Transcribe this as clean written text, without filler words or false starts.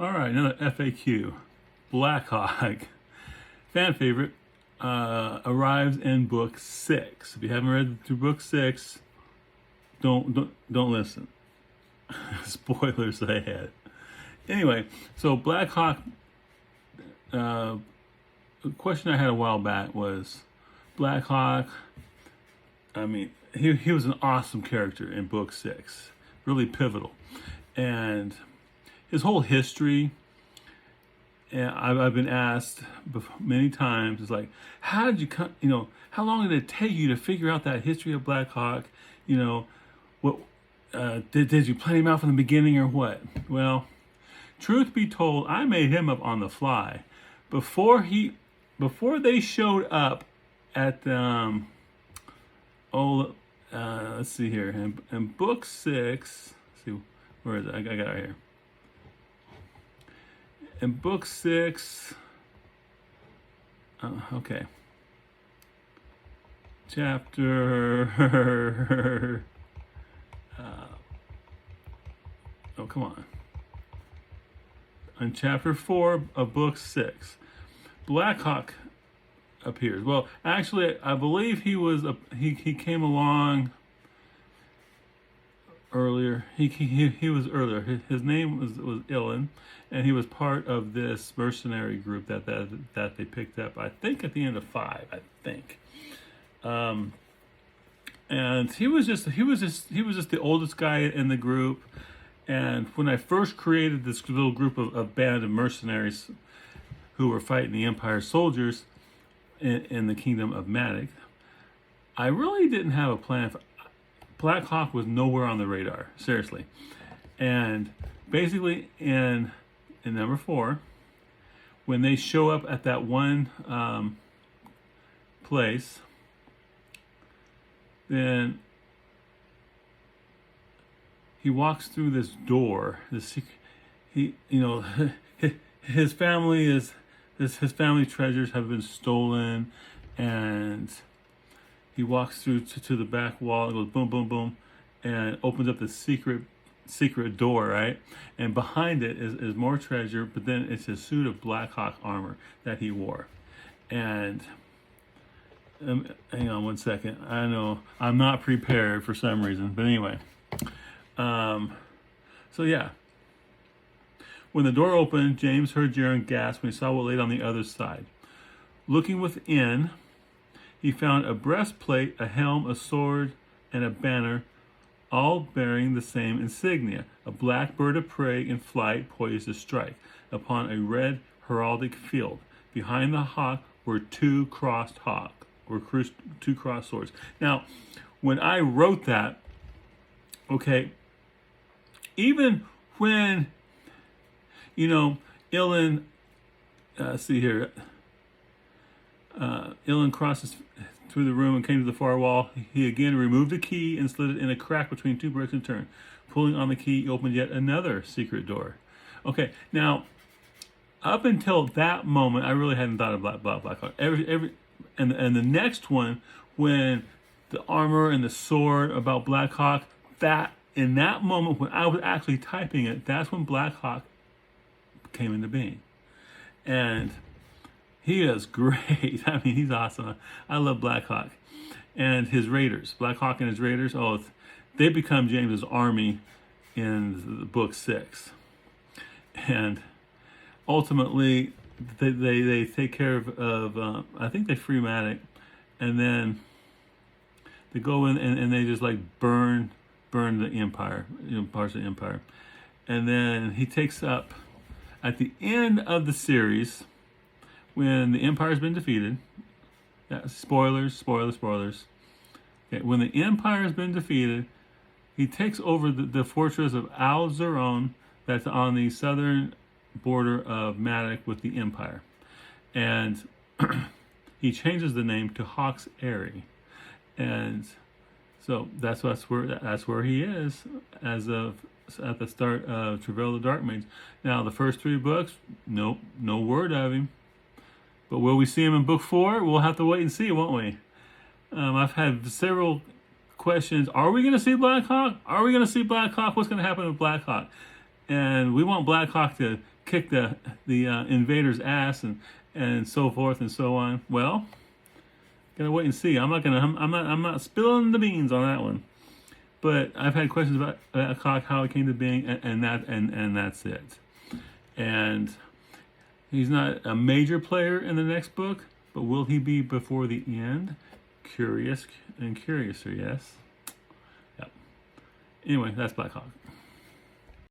All right, another FAQ. Black Hawk, fan favorite, arrives in book 6. If you haven't read through book 6, don't listen. Spoilers ahead. Anyway, so Black Hawk. The question I had a while back was, Black Hawk. I mean, he was an awesome character in book 6, really pivotal, and his whole history. And I've been asked many times, it's like, how did you come, how long did it take you to figure out that history of Black Hawk? What did you plan him out from the beginning or what? Well, truth be told, I made him up on the fly. Before they showed up at let's see here, in book 6, let's see, where is it? I got it right here. In book 6, okay, chapter, oh, come on. On chapter 4 of book 6, Black Hawk appears. Well, actually, I believe he came along earlier. He was earlier. His name was Ilan, and he was part of this mercenary group that they picked up, I think, at the end of 5, I think. And he was just the oldest guy in the group. And when I first created this little group of band of mercenaries who were fighting the Empire soldiers in the kingdom of Matic, I really didn't have a plan. Black Hawk was nowhere on the radar, seriously. And basically in number 4, when they show up at that one place, then he walks through this door. His family his family treasures have been stolen, and he walks through to the back wall and goes boom, boom, boom, and opens up the secret door, right? And behind it is more treasure, but then it's his suit of Black Hawk armor that he wore. And hang on one second. I know I'm not prepared for some reason, but anyway. So yeah. When the door opened, James heard Jaren gasp when he saw what lay on the other side. Looking within, he found a breastplate, a helm, a sword, and a banner, all bearing the same insignia: a black bird of prey in flight, poised to strike upon a red heraldic field. Behind the hawk were two crossed swords. Now, when I wrote that, okay, even when, Ilan, see here, Ilan crosses through the room and came to the far wall. He again removed the key and slid it in a crack between two bricks and turned. Pulling on the key, he opened yet another secret door. Okay, now, up until that moment, I really hadn't thought of Black Hawk. And the next one, when the armor and the sword about Black Hawk, in that moment when I was actually typing it, that's when Black Hawk came into being. And he is great. I mean, he's awesome. I love Black Hawk. And his raiders, Black Hawk and his raiders, they become James's army in the book 6. And ultimately, they take care of I think they free Matic, and then they go in and they just like burn the Empire, parts of the Empire. And then he takes up at the end of the series, when the Empire's been defeated. Yeah, spoilers. Okay, when the Empire has been defeated, he takes over the fortress of Al Zeron that's on the southern border of Matic with the Empire. And he changes the name to Hawk's Eyrie. And so that's where he is as of at the start of Travail the Dark Mage. Now, the first 3 books, no word of him. But will we see him in book 4? We'll have to wait and see, won't we? I've had several questions. Are we going to see Black Hawk? What's going to happen with Black Hawk? And we want Black Hawk to kick the invaders' ass and so forth and so on. Well, gotta wait and see. I'm not spilling the beans on that one. But I've had questions about how it came to being, and that's it. And he's not a major player in the next book, but will he be before the end? Curious and curiouser, yes. Yep. Anyway, that's Black Hawk.